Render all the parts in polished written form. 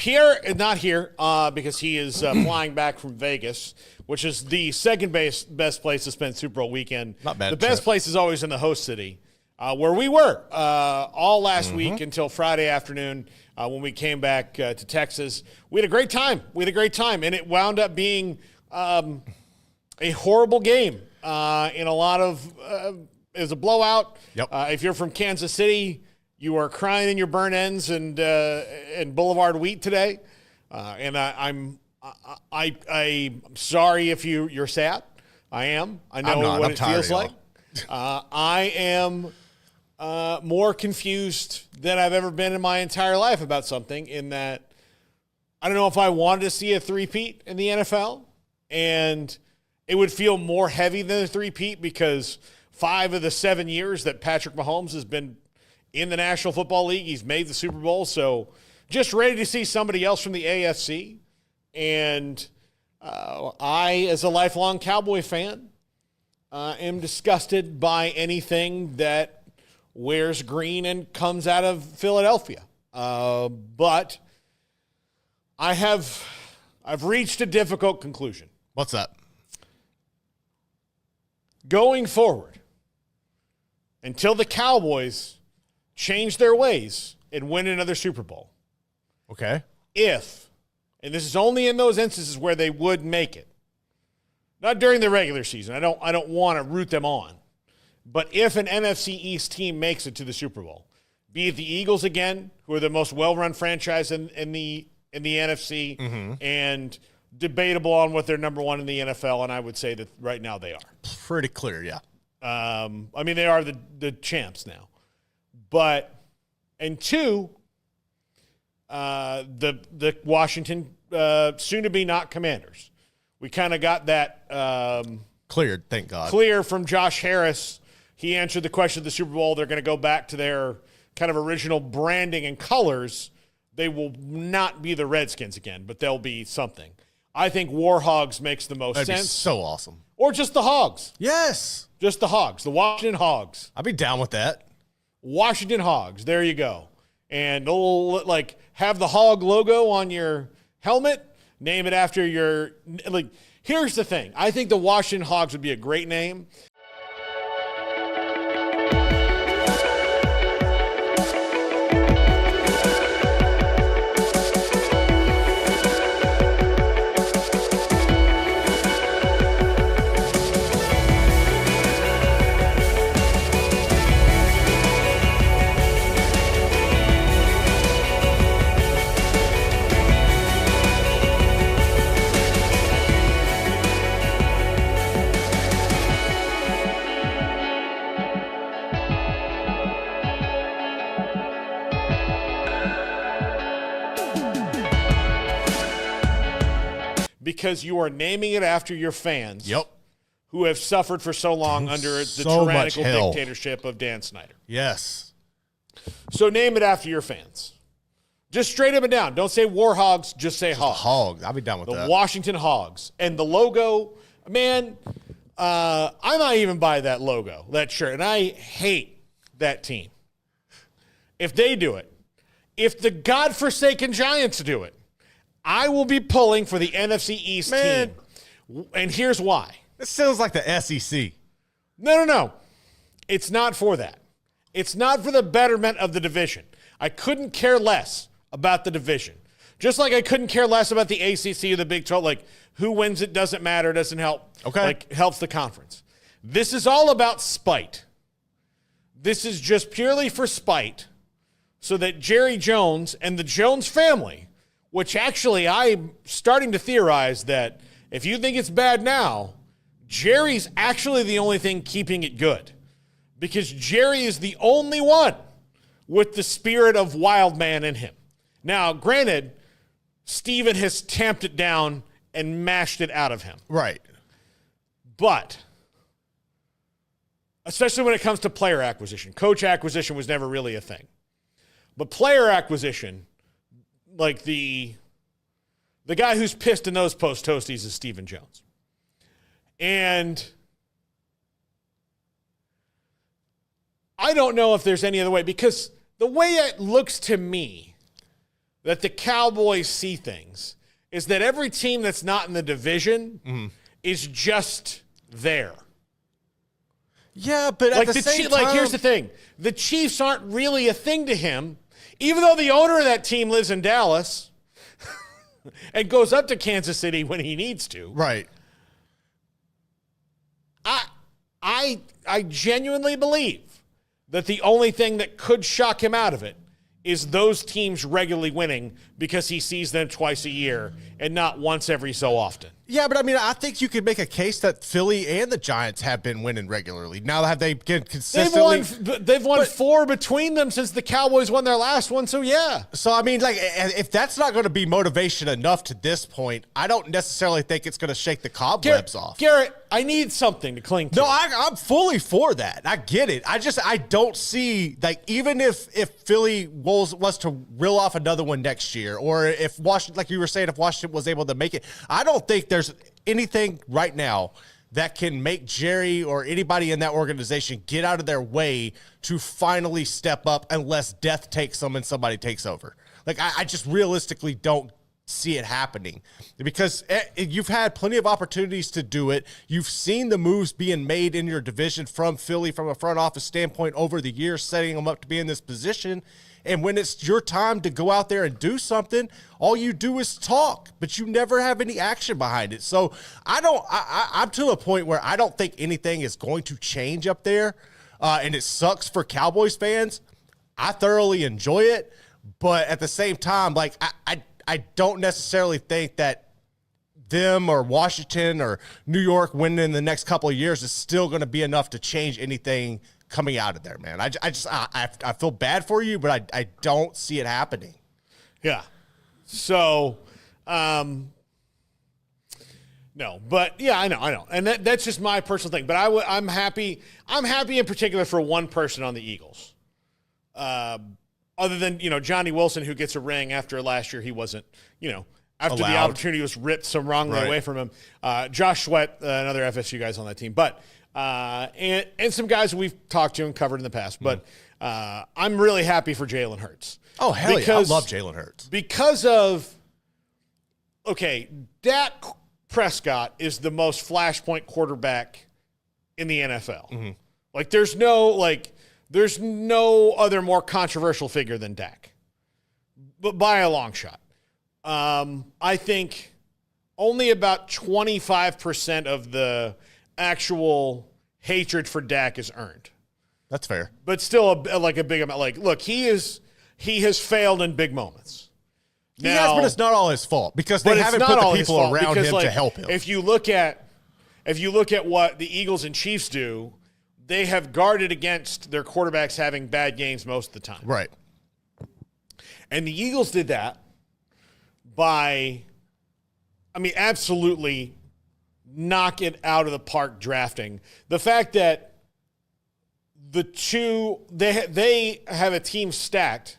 Pierre is not here because he is flying back from Vegas, which is the second best place to spend Super Bowl weekend. Not bad. The best place is always in the host city, where we were all last week until Friday afternoon when we came back to Texas. We had a great time. And it wound up being a horrible game in a lot of it was a blowout. Yep. If you're from Kansas City, you are crying in your burn ends and Boulevard Wheat today, and I'm sorry if you're sad. I am. I know what it feels like. I am more confused than I've ever been in my entire life about something. In that, I don't know if I wanted to see a three-peat in the NFL, and it would feel more heavy than a three-peat because 5 of the 7 years that Patrick Mahomes has been in the National Football League, he's made the Super Bowl. So just ready to see somebody else from the AFC. And I, as a lifelong Cowboy fan, am disgusted by anything that wears green and comes out of Philadelphia. But I've reached a difficult conclusion. What's that? Going forward, until the Cowboys change their ways and win another Super Bowl. Okay. And this is only in those instances where they would make it. Not during the regular season. I don't want to root them on. But if an NFC East team makes it to the Super Bowl, be it the Eagles again, who are the most well-run franchise in the NFC, and debatable on what they're number one in the NFL, and I would say that right now they are. Pretty clear, yeah. I mean, they are the champs now. But, and 2, the Washington, soon-to-be not Commanders. We kind of got that cleared, thank God. Clear from Josh Harris. He answered the question of the Super Bowl. They're going to go back to their kind of original branding and colors. They will not be the Redskins again, but they'll be something. I think Warhogs makes the most sense. That'd be so awesome. Or just the Hogs. Yes. Just the Hogs, the Washington Hogs. I'd be down with that. Washington Hogs. There you go. And they'll have the hog logo on your helmet. Name it after your here's the thing. I think the Washington Hogs would be a great name. Because you are naming it after your fans. Yep. Who have suffered for so long under the so tyrannical dictatorship of Dan Snyder. Yes. So name it after your fans. Just straight up and down. Don't say Warhogs, just say Hogs. Hogs. I'll be down with that. The Washington Hogs. And the logo, man, I might even buy that logo, that shirt. And I hate that team. If they do it, if the godforsaken Giants do it, I will be pulling for the NFC East team. And here's why. This sounds like the SEC. No. It's not for that. It's not for the betterment of the division. I couldn't care less about the division. Just like I couldn't care less about the ACC or the Big 12. Like, who wins it doesn't matter, doesn't help. Okay. Helps the conference. This is all about spite. This is just purely for spite so that Jerry Jones and the Jones family, which actually I'm starting to theorize that if you think it's bad now, Jerry's actually the only thing keeping it good. Because Jerry is the only one with the spirit of wild man in him. Now, granted, Steven has tamped it down and mashed it out of him. Right. But, especially when it comes to player acquisition. Coach acquisition was never really a thing. But player acquisition, like the guy who's pissed in those post toasties is Stephen Jones. And I don't know if there's any other way, because the way it looks to me, that the Cowboys see things is that every team that's not in the division is just there. Yeah, but at the same time, here's the thing. The Chiefs aren't really a thing to him, even though the owner of that team lives in Dallas and goes up to Kansas City when he needs to. Right. I genuinely believe that the only thing that could shock him out of it is those teams regularly winning because he sees them twice a year and not once every so often. Yeah, but I mean, I think you could make a case that Philly and the Giants have been winning regularly. Now have they been consistently? They've won 4 between them since the Cowboys won their last one, so yeah. So, I mean, like, if that's not going to be motivation enough to this point, I don't necessarily think it's going to shake the cobwebs off. Garrett, I need something to cling to. No, I'm fully for that. I get it. I don't see, like, even if Philly was to reel off another one next year, or if Washington, like you were saying, if Washington was able to make it, I don't think there's anything right now that can make Jerry or anybody in that organization get out of their way to finally step up unless death takes them and somebody takes over. Like, I just realistically don't see it happening because you've had plenty of opportunities to do it. You've seen the moves being made in your division from Philly from a front office standpoint over the years, setting them up to be in this position. And when it's your time to go out there and do something, all you do is talk, but you never have any action behind it. So I'm to a point where I don't think anything is going to change up there. And it sucks for Cowboys fans. I thoroughly enjoy it. But at the same time, like, I don't necessarily think that them or Washington or New York winning in the next couple of years is still going to be enough to change anything coming out of there, man. I feel bad for you, but I don't see it happening. Yeah. So, no, but yeah, I know. And that's just my personal thing, but I'm happy in particular for one person on the Eagles. Other than, Johnny Wilson, who gets a ring after last year, he wasn't, after the opportunity was ripped so wrongly away from him. Josh Sweat, another FSU guys on that team, but and some guys we've talked to and covered in the past, but I'm really happy for Jalen Hurts. Oh, hell yeah. I love Jalen Hurts. Because of, Dak Prescott is the most flashpoint quarterback in the NFL. Mm-hmm. Like, there's no other more controversial figure than Dak, but by a long shot. I think only about 25% of the actual hatred for Dak is earned. That's fair. But still a big amount. Like, look, he has failed in big moments. He has, but it's not all his fault because they haven't put the people around him to help him. If you look at what the Eagles and Chiefs do, they have guarded against their quarterbacks having bad games most of the time. Right. And the Eagles did that by, absolutely knock it out of the park drafting. The fact that they have a team stacked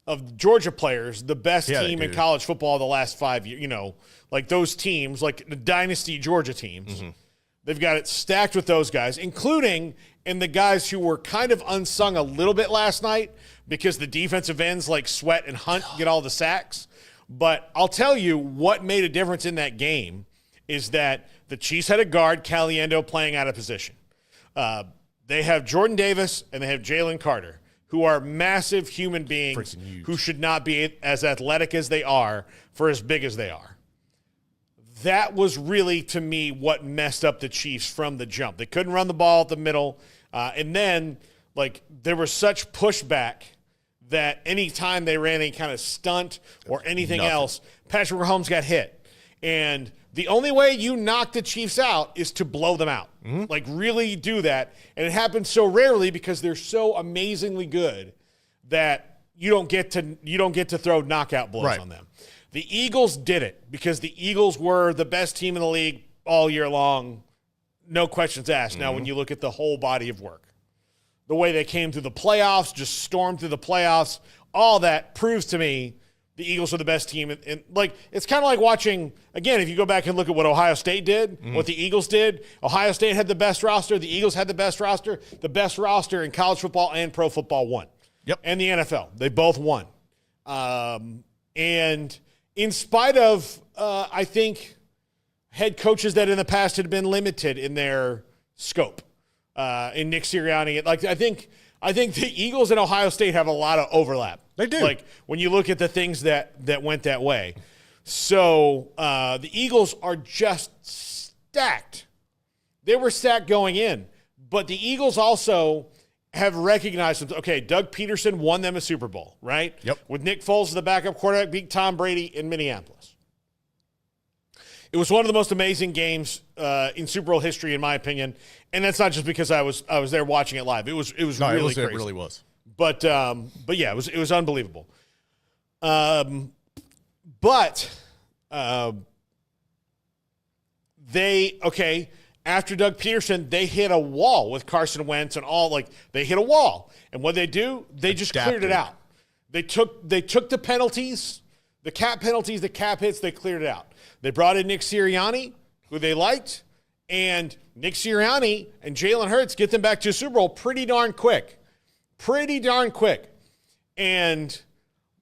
of Georgia players, the best team in college football the last 5 years, like those teams, like the dynasty Georgia teams. Mm-hmm. They've got it stacked with those guys, including in the guys who were kind of unsung a little bit last night because the defensive ends like Sweat and Hunt get all the sacks. But I'll tell you what made a difference in that game is that the Chiefs had a guard, Caliendo, playing out of position. They have Jordan Davis and they have Jalen Carter, who are massive human beings who should not be as athletic as they are for as big as they are. That was really, to me, what messed up the Chiefs from the jump. They couldn't run the ball at the middle. And then, there was such pushback that any time they ran any kind of stunt or anything else, Patrick Mahomes got hit. And the only way you knock the Chiefs out is to blow them out. Mm-hmm. Really do that. And it happens so rarely because they're so amazingly good that you don't get to throw knockout blows on them. The Eagles did it because the Eagles were the best team in the league all year long. No questions asked. Mm-hmm. Now, when you look at the whole body of work, the way they came through the playoffs, just stormed through the playoffs, all that proves to me the Eagles are the best team. And it's kind of like watching, again, if you go back and look at what Ohio State did, what the Eagles did, Ohio State had the best roster. The Eagles had the best roster. The best roster in college football and pro football won. Yep. And the NFL. They both won. And in spite of, I think, head coaches that in the past had been limited in their scope, in Nick Sirianni, like I think the Eagles and Ohio State have a lot of overlap. They do. Like when you look at the things that went that way. So the Eagles are just stacked. They were stacked going in, but the Eagles also have recognized, okay, Doug Peterson won them a Super Bowl, right? Yep. With Nick Foles as the backup quarterback, beat Tom Brady in Minneapolis. It was one of the most amazing games in Super Bowl history, in my opinion, and that's not just because I was there watching it live. It was really crazy. It really was. But yeah, it was unbelievable. After Doug Peterson, they hit a wall with Carson Wentz and all. Like they hit a wall, and what they do, they just cleared it out. They took the penalties, the cap penalties, the cap hits. They cleared it out. They brought in Nick Sirianni, who they liked, and Nick Sirianni and Jalen Hurts get them back to a Super Bowl pretty darn quick, and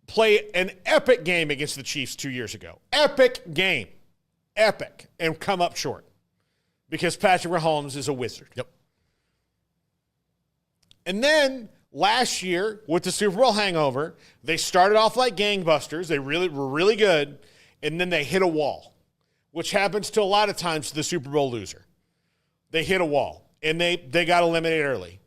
play an epic game against the Chiefs 2 years ago. Epic game, and come up short. Because Patrick Mahomes is a wizard. Yep. And then last year, with the Super Bowl hangover, they started off like gangbusters. They were really good. And then they hit a wall, which happens to a lot of times to the Super Bowl loser. They hit a wall, and they got eliminated early.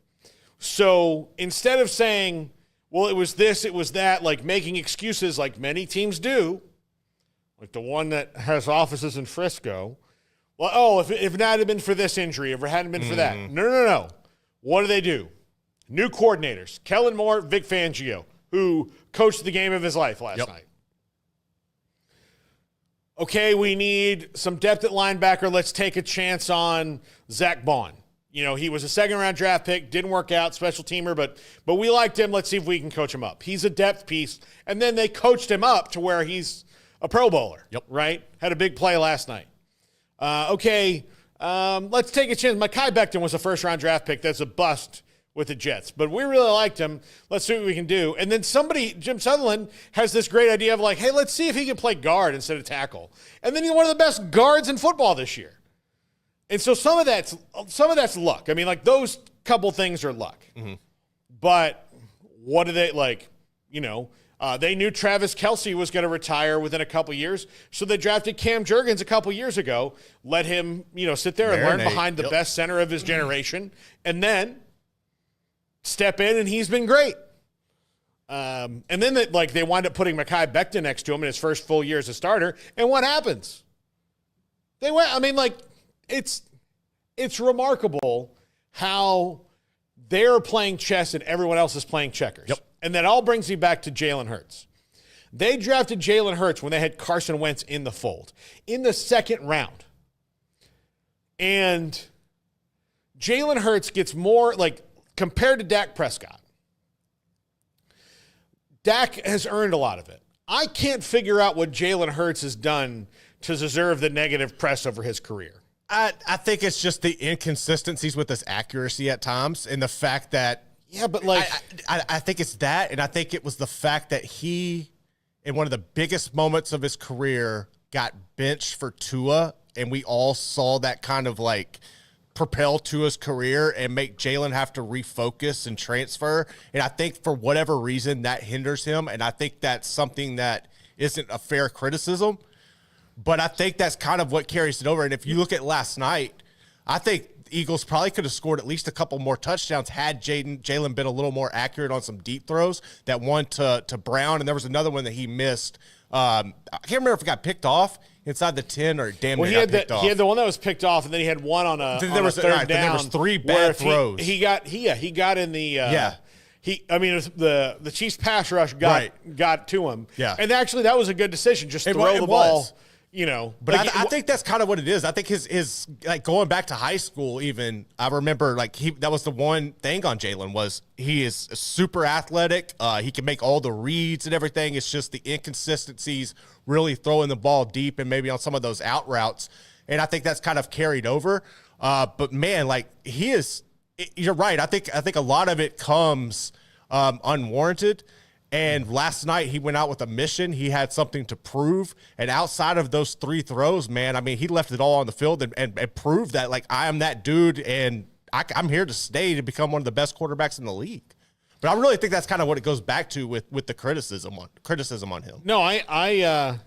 So instead of saying, well, it was this, it was that, like making excuses like many teams do, like the one that has offices in Frisco, well, if it hadn't been for this injury, if it hadn't been for that. No. What do? New coordinators. Kellen Moore, Vic Fangio, who coached the game of his life last night. Okay, we need some depth at linebacker. Let's take a chance on Zach Bond. You know, he was a second-round draft pick, didn't work out, special teamer, but we liked him. Let's see if we can coach him up. He's a depth piece. And then they coached him up to where he's a Pro Bowler, right? Had a big play last night. Let's take a chance. Mekhi Becton was a first-round draft pick. That's a bust with the Jets. But we really liked him. Let's see what we can do. And then Jim Sutherland, has this great idea of like, hey, let's see if he can play guard instead of tackle. And then he's one of the best guards in football this year. And so some of that's luck. I mean, like those couple things are luck. Mm-hmm. But what do they like, they knew Travis Kelce was going to retire within a couple years, so they drafted Cam Jurgens a couple years ago, let him, sit there and learn behind the best center of his generation, and then step in, and he's been great. And then they wind up putting Mekhi Becton next to him in his first full year as a starter, and what happens? It's remarkable how they're playing chess and everyone else is playing checkers. Yep. And that all brings me back to Jalen Hurts. They drafted Jalen Hurts when they had Carson Wentz in the fold in the second round. And Jalen Hurts gets more, compared to Dak Prescott, Dak has earned a lot of it. I can't figure out what Jalen Hurts has done to deserve the negative press over his career. I think it's just the inconsistencies with his accuracy at times and the fact that I think it's that, and I think it was the fact that he, in one of the biggest moments of his career, got benched for Tua, and we all saw that kind of propel Tua's career and make Jalen have to refocus and transfer. And I think for whatever reason that hinders him, and I think that's something that isn't a fair criticism, but I think that's kind of what carries it over. And if you look at last night, I think Eagles probably could have scored at least a couple more touchdowns had Jalen been a little more accurate on some deep throws. That one to Brown, and there was another one that he missed. I can't remember if it got picked off inside the 10 or damn near got picked off. He had the one that was picked off, and then he had one on a third down. There was 3 bad throws. He got in the the Chiefs pass rush got to him. Yeah. And actually that was a good decision. Just throw the ball. But I think that's kind of what it is. I think his going back to high school, even I remember that was the one thing on Jalen was he is super athletic. He can make all the reads and everything. It's just the inconsistencies, really throwing the ball deep and maybe on some of those out routes. And I think that's kind of carried over. But man, he is. You're right. I think a lot of it comes unwarranted. And last night he went out with a mission. He had something to prove. And outside of those 3 throws, man, I mean, he left it all on the field and proved that, like, I am that dude, and I'm here to stay to become one of the best quarterbacks in the league. But I really think that's kind of what it goes back to with the criticism on him. No, I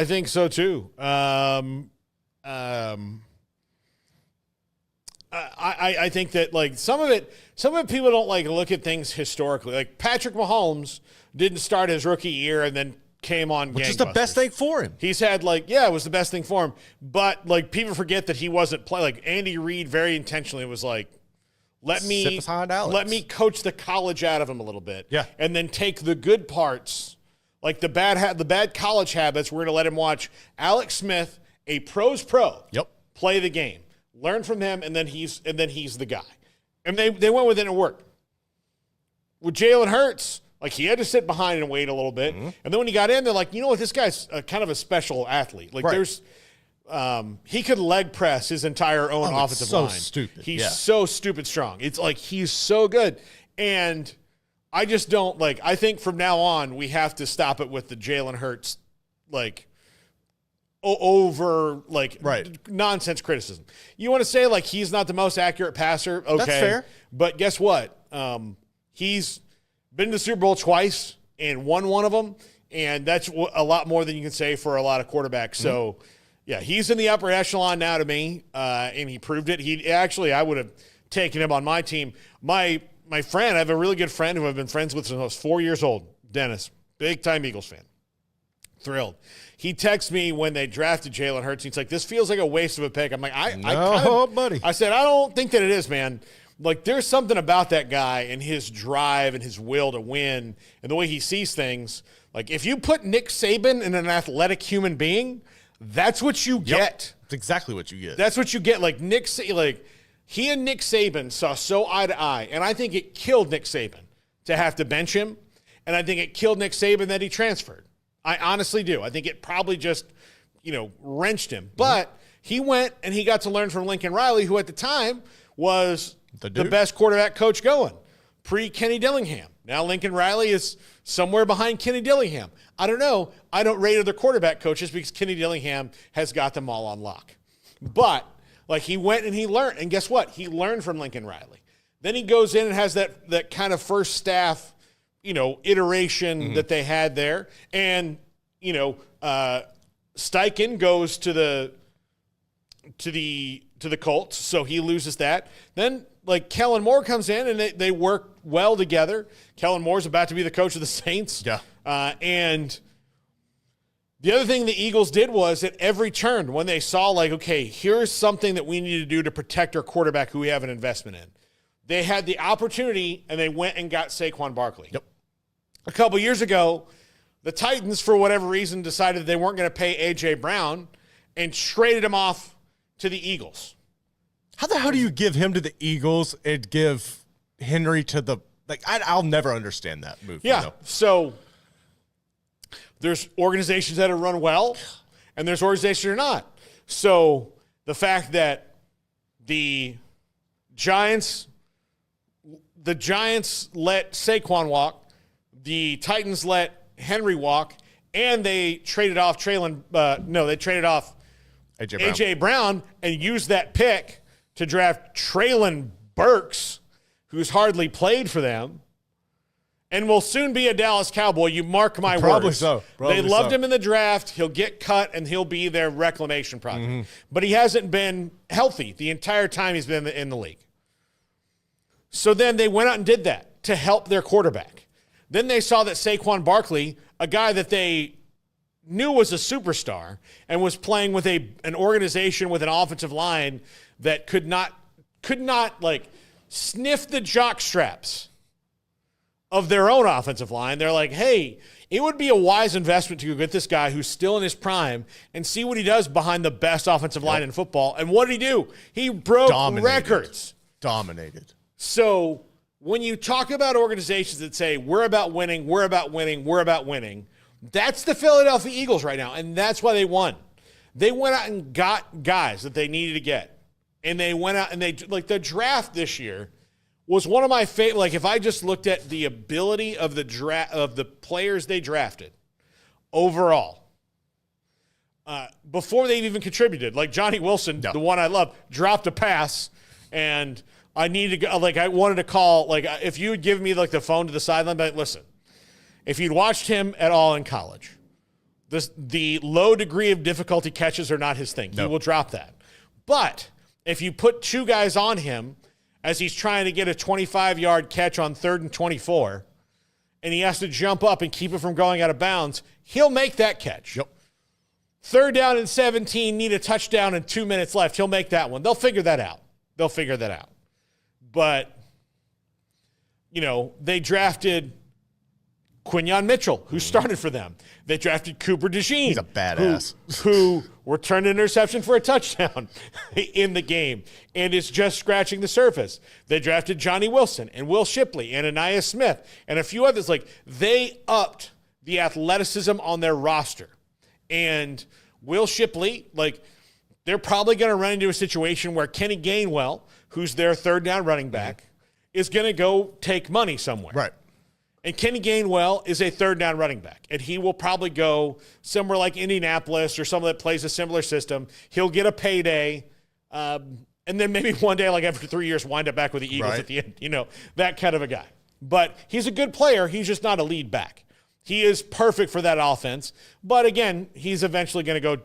think so too. I think that, like, some of it people don't, like, look at things historically. Like, Patrick Mahomes didn't start his rookie year and then came on gangbusters. Which is the best thing for him. He's had, like, it was the best thing for him. But, like, people forget that he wasn't playing. Like, Andy Reid very intentionally was like, let me coach the college out of him a little bit. Yeah. And then take the good parts, like the bad college habits. We're going to let him watch Alex Smith, a pro's pro, play the game. Learn from him, and then he's the guy. And they went with it and it worked. With Jalen Hurts, like, he had to sit behind and wait a little bit. Mm-hmm. And then when he got in, they're like, you know what, this guy's kind of a special athlete. Like, there's he could leg press his entire own offensive line. Stupid. He's so stupid strong. It's like, he's so good. And I just don't, like, I think from now on we have to stop it with the Jalen Hurts, like, over, like, nonsense criticism. You want to say, like, he's not the most accurate passer? Okay. That's fair. But guess what? He's been to the Super Bowl twice and won one of them, and that's a lot more than you can say for a lot of quarterbacks. So, yeah, he's in the upper echelon now to me, and he proved it. I would have taken him on my team. My friend, I have a really good friend who I've been friends with since I was 4 years old, Dennis, big-time Eagles fan. Thrilled. He texted me when they drafted Jalen Hurts. He's like, this feels like a waste of a pick. I'm like, buddy. I said, I don't think that it is, man. Like, there's something about that guy and his drive and his will to win and the way he sees things. Like, if you put Nick Saban in an athletic human being, that's what you get. That's exactly what you get. That's what you get. Like, he and Nick Saban saw so eye to eye, and I think it killed Nick Saban to have to bench him, and I think it killed Nick Saban that he transferred. I honestly do. I think it probably just, wrenched him. But he went and he got to learn from Lincoln Riley, who at the time was the best quarterback coach going, pre-Kenny Dillingham. Now Lincoln Riley is somewhere behind Kenny Dillingham. I don't know. I don't rate other quarterback coaches because Kenny Dillingham has got them all on lock. But, like, he went and he learned. And guess what? He learned from Lincoln Riley. Then he goes in and has that kind of first staff iteration that they had there. And, Steichen goes to the Colts, so he loses that. Then, like, Kellen Moore comes in, and they work well together. Kellen Moore's about to be the coach of the Saints. Yeah. And the other thing the Eagles did was at every turn, when they saw, like, okay, here's something that we need to do to protect our quarterback who we have an investment in, they had the opportunity, and they went and got Saquon Barkley. Yep. A couple years ago, the Titans, for whatever reason, decided they weren't going to pay A.J. Brown and traded him off to the Eagles. How the hell do you give him to the Eagles and give Henry to the – like, I'll never understand that move. Yeah, so there's organizations that are run well, and there's organizations that are not. So the fact that the Giants let Saquon walk, the Titans let Henry walk, and they traded off A.J. Brown and used that pick to draft Treylon Burks, who's hardly played for them, and will soon be a Dallas Cowboy. You mark my words. They loved him in the draft. He'll get cut, and he'll be their reclamation project. Mm-hmm. But he hasn't been healthy the entire time he's been in the league. So then they went out and did that to help their quarterback. Then they saw that Saquon Barkley, a guy that they knew was a superstar and was playing with an organization with an offensive line that could not like sniff the jock straps of their own offensive line. They're like, hey, it would be a wise investment to go get this guy who's still in his prime and see what he does behind the best offensive line in football. And what did he do? He broke records. Dominated. So when you talk about organizations that say, we're about winning, that's the Philadelphia Eagles right now, and that's why they won. They went out and got guys that they needed to get, and they went out and the draft this year was one of my favorite. Like, if I just looked at the ability of the players they drafted overall, before they've even contributed, like Johnny Wilson, the one I love, dropped a pass, and I needed to go. Like, I wanted to call. Like, if you would give me like the phone to the sideline, but listen, if you'd watched him at all in college, the low degree of difficulty catches are not his thing. He will drop that. But if you put two guys on him as he's trying to get a 25-yard catch on 3rd and 24, and he has to jump up and keep it from going out of bounds, he'll make that catch. Yep. 3rd down and 17, need a touchdown and 2 minutes left. He'll make that one. They'll figure that out. But, they drafted Quinyon Mitchell, who started for them. They drafted Cooper DeJean. He's a badass. Who returned an interception for a touchdown in the game and is just scratching the surface. They drafted Johnny Wilson and Will Shipley and Anaya Smith and a few others. Like, they upped the athleticism on their roster. And Will Shipley, like, they're probably going to run into a situation where Kenny Gainwell, who's their 3rd down running back, is going to go take money somewhere. Right. And Kenny Gainwell is a 3rd down running back, and he will probably go somewhere like Indianapolis or someone that plays a similar system. He'll get a payday, and then maybe one day, like after 3 years, wind up back with the Eagles at the end. That kind of a guy. But he's a good player. He's just not a lead back. He is perfect for that offense. But again, he's eventually going to go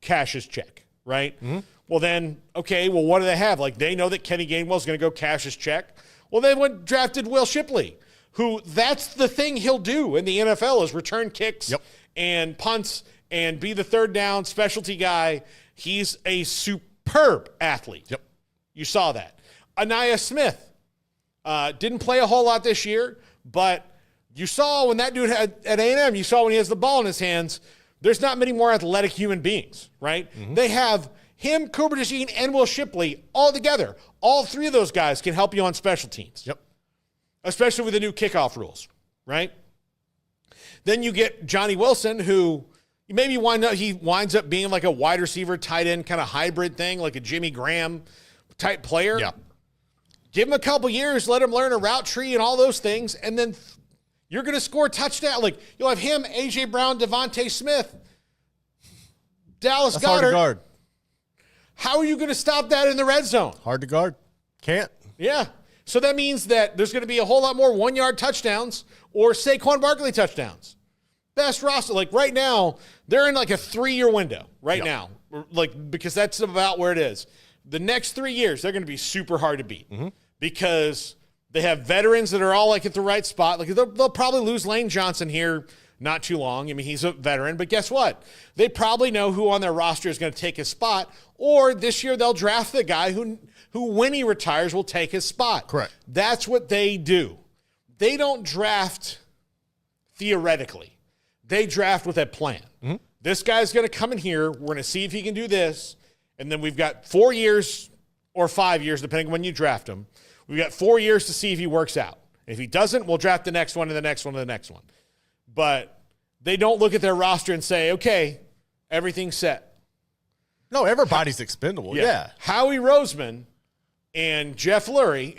cash his check, right? Mm-hmm. Well, then, okay, well, what do they have? Like, they know that Kenny Gainwell is going to go cash his check. Well, they drafted Will Shipley, who that's the thing he'll do in the NFL is return kicks and punts and be the 3rd down specialty guy. He's a superb athlete. Yep. You saw that. Anaya Smith didn't play a whole lot this year, but you saw when that dude had at A&M, you saw when he has the ball in his hands, there's not many more athletic human beings, right? Mm-hmm. They have him, Cooper DeJean, and Will Shipley all together. All three of those guys can help you on special teams. Yep. Especially with the new kickoff rules, right? Then you get Johnny Wilson, who maybe winds up being like a wide receiver, tight end kind of hybrid thing, like a Jimmy Graham type player. Yeah. Give him a couple years, let him learn a route tree and all those things, and then you're going to score touchdown. Like, you'll have him, A.J. Brown, Devontae Smith, Dallas That's Goedert. hard to guard. How are you going to stop that in the red zone? Hard to guard. Can't. Yeah. So that means that there's going to be a whole lot more 1-yard touchdowns or Saquon Barkley touchdowns. Best roster. Like, right now, they're in like a 3-year window right now. Like, because that's about where it is. The next 3 years, they're going to be super hard to beat because they have veterans that are all like at the right spot. Like, they'll probably lose Lane Johnson here not too long. I mean, he's a veteran, but guess what? They probably know who on their roster is going to take his spot, or this year they'll draft the guy who when he retires will take his spot. Correct. That's what they do. They don't draft theoretically. They draft with a plan. Mm-hmm. This guy's going to come in here. We're going to see if he can do this. And then we've got 4 years or 5 years, depending on when you draft him. We've got 4 years to see if he works out. If he doesn't, we'll draft the next one and the next one and the next one. But they don't look at their roster and say, okay, everything's set. No, everybody's expendable. Yeah. Howie Roseman and Jeff Lurie,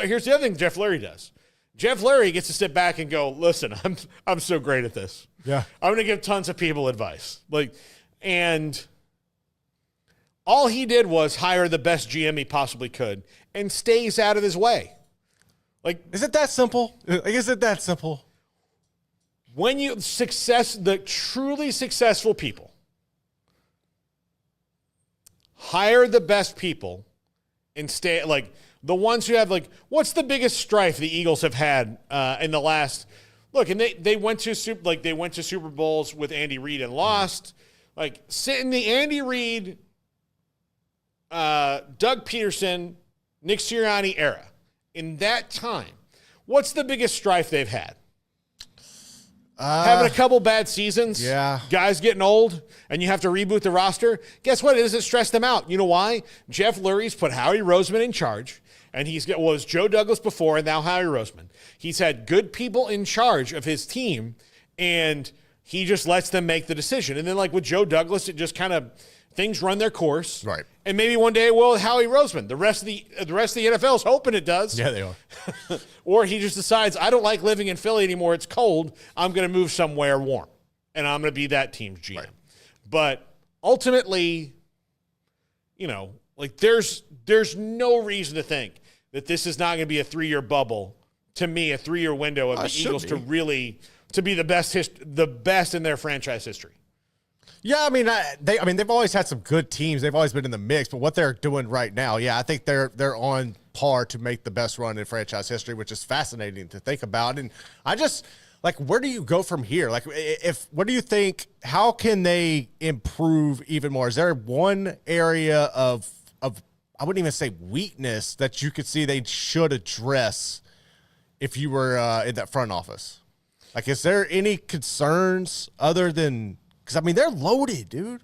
here's the other thing Jeff Lurie does. Jeff Lurie gets to sit back and go, listen, I'm so great at this. Yeah. I'm going to give tons of people advice. And all he did was hire the best GM he possibly could and stays out of his way. Is it that simple? Is it that simple? When the truly successful people hire the best people and stay, the ones who have, what's the biggest strife the Eagles have had in the last, and they went to Super Bowls with Andy Reid and lost. Sit in the Andy Reid, Doug Peterson, Nick Sirianni era. In that time, what's the biggest strife they've had? Having a couple bad seasons, guys getting old, and you have to reboot the roster. Guess what? It doesn't stress them out. You know why? Jeff Lurie's put Howie Roseman in charge, and was Joe Douglas before, and now Howie Roseman. He's had good people in charge of his team, and he just lets them make the decision. And then, with Joe Douglas, it just kind of things run their course. Right. And maybe one day it will with Howie Roseman. The rest of the NFL is hoping it does. Yeah, they are. Or he just decides, I don't like living in Philly anymore. It's cold. I'm going to move somewhere warm. And I'm going to be that team's GM. Right. But ultimately, you know, like there's no reason to think that this is not going to be a 3-year bubble. To me, a 3-year window of the Eagles to be the best in their franchise history. Yeah, I mean, they've always had some good teams. They've always been in the mix, but what they're doing right now, yeah, I think they're on par to make the best run in franchise history, which is fascinating to think about. And I just like, where do you go from here? Like, what do you think? How can they improve even more? Is there one area of I wouldn't even say weakness that you could see they should address if you were in that front office? Like, is there any concerns other than? Because, I mean, they're loaded, dude.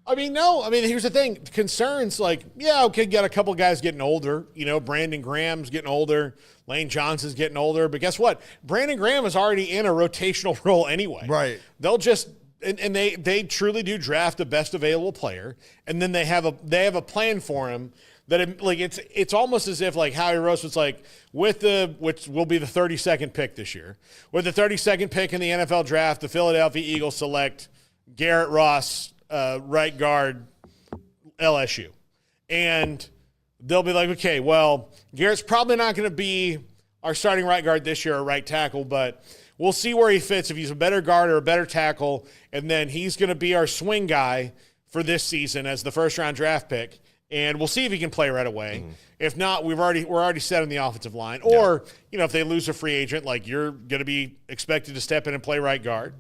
I mean, no. I mean, here's the thing. Concerns, like, yeah, okay, got a couple guys getting older. You know, Brandon Graham's getting older. Lane Johnson's getting older. But guess what? Brandon Graham is already in a rotational role anyway. Right. They'll just and they truly do draft the best available player, and then they have a plan for him that it's almost as if like Howie Rose was like which will be the 32nd pick this year. With the 32nd pick in the NFL draft, the Philadelphia Eagles select Garrett Ross, right guard, LSU. And they'll be like, okay, well, Garrett's probably not going to be our starting right guard this year or right tackle, but we'll see where he fits if he's a better guard or a better tackle, and then he's going to be our swing guy for this season as the first-round draft pick, and we'll see if he can play right away. Mm-hmm. If not, we're already set on the offensive line. Or, you know, if they lose a free agent, like you're going to be expected to step in and play right guard.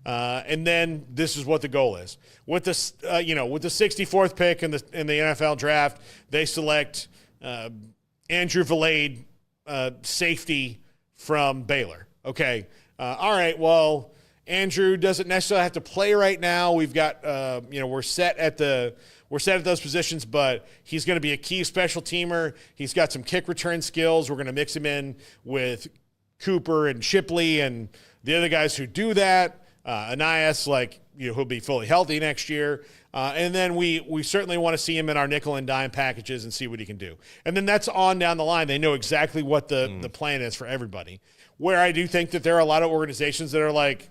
And then this is what the goal is. With the with the 64th pick in the NFL draft, they select Andrew Valade, safety from Baylor. Okay, all right. Well, Andrew doesn't necessarily have to play right now. We've got we're set at those positions, but he's going to be a key special teamer. He's got some kick return skills. We're going to mix him in with Cooper and Shipley and the other guys who do that. Anias, he'll be fully healthy next year. And then we certainly want to see him in our nickel and dime packages and see what he can do. And then that's on down the line. They know exactly what the plan is for everybody. Where I do think that there are a lot of organizations that are like,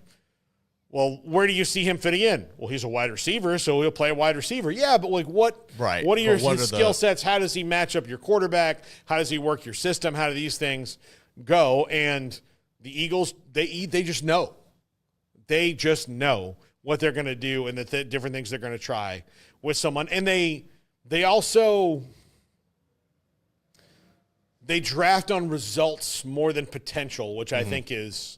well, where do you see him fitting in? Well, he's a wide receiver, so he'll play a wide receiver. Yeah, but what are your skill sets? How does he match up your quarterback? How does he work your system? How do these things go? And the Eagles, they just know. They just know what they're going to do and the different things they're going to try with someone. And they also draft on results more than potential, which I think is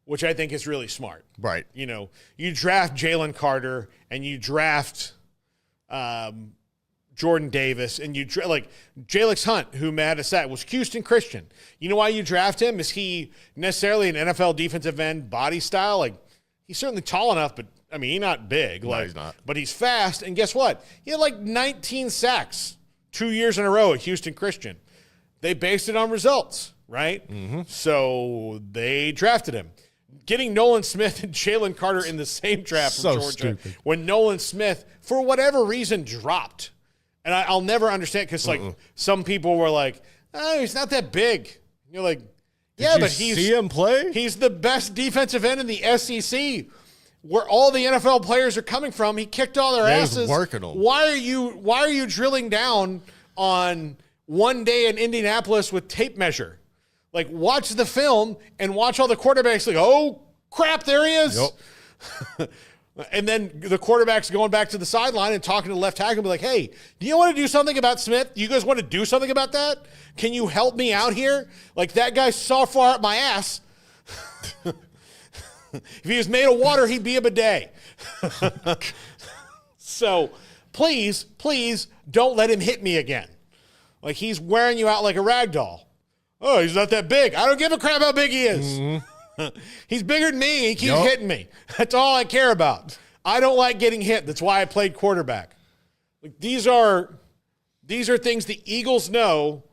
really smart. Right. You know, you draft Jalen Carter and you draft Jordan Davis and you Jalix Hunt, who Matt has said was Houston Christian. You know why you draft him? Is he necessarily an NFL defensive end body style? Like, he's certainly tall enough, but I mean, he's not big. No, he's not. But he's fast. And guess what? He had 19 sacks 2 years in a row at Houston Christian. They based it on results, right? Mm-hmm. So they drafted him. Getting Nolan Smith and Jalen Carter in the same draft from Georgia, stupid. When Nolan Smith, for whatever reason, dropped. And I'll never understand because some people were like, oh, he's not that big. And you're like, yeah, but see him play? He's the best defensive end in the SEC, where all the NFL players are coming from. He kicked all their asses. He's working them. Why are you drilling down on one day in Indianapolis with tape measure? Like, watch the film and watch all the quarterbacks like, oh, crap, there he is. Yep. And then the quarterback's going back to the sideline and talking to the left tackle and be like, hey, do you want to do something about Smith? You guys want to do something about that? Can you help me out here? Like, that guy's so far up my ass. If he was made of water, he'd be a bidet. So please don't let him hit me again. Like, he's wearing you out like a rag doll. Oh, he's not that big. I don't give a crap how big he is. Mm-hmm. He's bigger than me. He keeps hitting me. That's all I care about. I don't like getting hit. That's why I played quarterback. Like, these are things the Eagles know,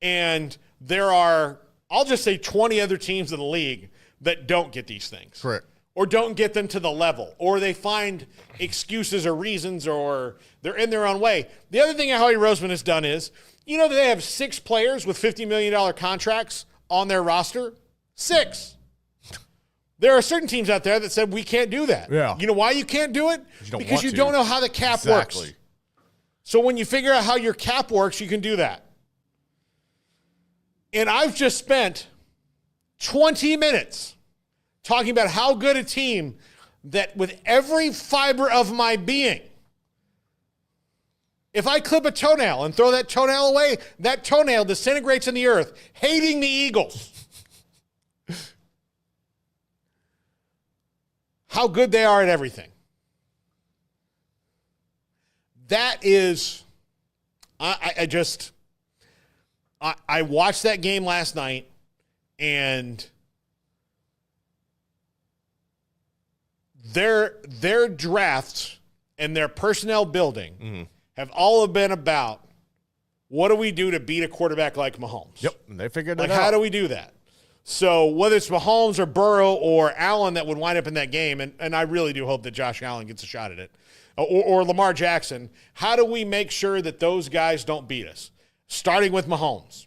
and there are, I'll just say 20 other teams in the league that don't get these things. Correct. or don't get them to the level, or they find excuses or reasons, or they're in their own way. The other thing Howie Roseman has done is, you know that they have 6 players with $50 million contracts on their roster? 6. There are certain teams out there that said we can't do that. Yeah. You know why you can't do it? Because you don't know how the cap works. So when you figure out how your cap works, you can do that. And I've just spent 20 minutes talking about how good a team that with every fiber of my being, if I clip a toenail and throw that toenail away, that toenail disintegrates in the earth, hating the Eagles. How good they are at everything. That is, I watched that game last night, and their drafts and their personnel building have all been about what do we do to beat a quarterback like Mahomes? Yep, and they figured it out. How do we do that? So whether it's Mahomes or Burrow or Allen that would wind up in that game, and I really do hope that Josh Allen gets a shot at it, or Lamar Jackson, how do we make sure that those guys don't beat us? Starting with Mahomes.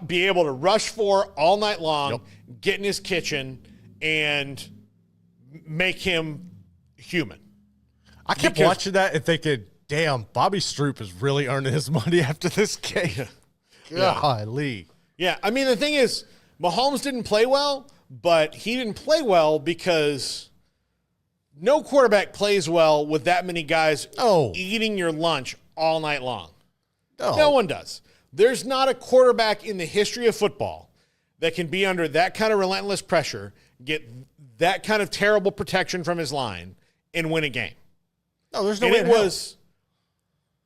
Be able to rush for all night long, get in his kitchen, and make him human. I kept watching that and thinking, damn, Bobby Stroop is really earning his money after this game. Golly. Yeah, I mean, the thing is, Mahomes didn't play well, but he didn't play well because no quarterback plays well with that many guys eating your lunch all night long. No one does. There's not a quarterback in the history of football that can be under that kind of relentless pressure, get that kind of terrible protection from his line, and win a game. No, there's no way. And it was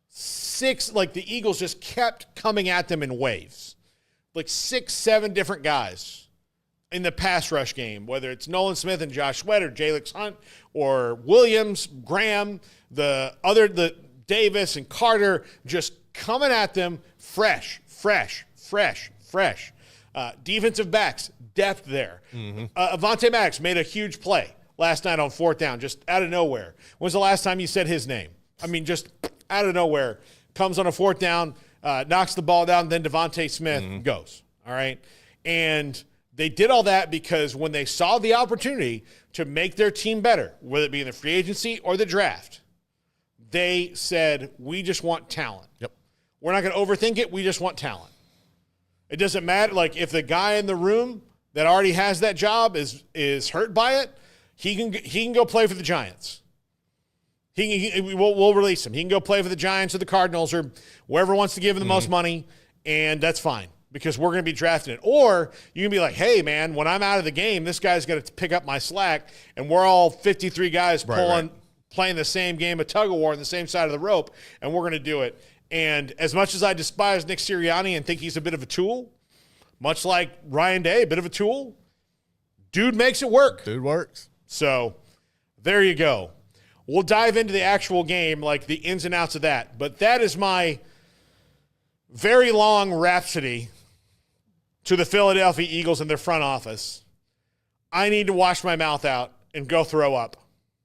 6, like the Eagles just kept coming at them in waves. Like 6, 7 different guys in the pass rush game, whether it's Nolan Smith and Josh Sweat or Jalix Hunt or Williams, Graham, the Davis and Carter, just coming at them fresh. Defensive backs, depth there. Avonte Maddox made a huge play last night on 4th down, just out of nowhere. When was the last time you said his name? I mean, just out of nowhere. Comes on a 4th down, knocks the ball down, then Devontae Smith goes. All right? And they did all that because when they saw the opportunity to make their team better, whether it be in the free agency or the draft, they said, we just want talent. Yep. We're not going to overthink it. We just want talent. It doesn't matter. Like, if the guy in the room that already has that job is hurt by it, he can go play for the Giants. We'll release him. He can go play for the Giants or the Cardinals or wherever wants to give him the most money, and that's fine because we're going to be drafting it. Or you can be like, hey, man, when I'm out of the game, this guy's going to pick up my slack, and we're all 53 guys playing the same game of tug-of-war on the same side of the rope, and we're going to do it. And as much as I despise Nick Sirianni and think he's a bit of a tool, much like Ryan Day, a bit of a tool, dude makes it work. Dude works. So there you go. We'll dive into the actual game, like the ins and outs of that. But that is my very long rhapsody to the Philadelphia Eagles and their front office. I need to wash my mouth out and go throw up.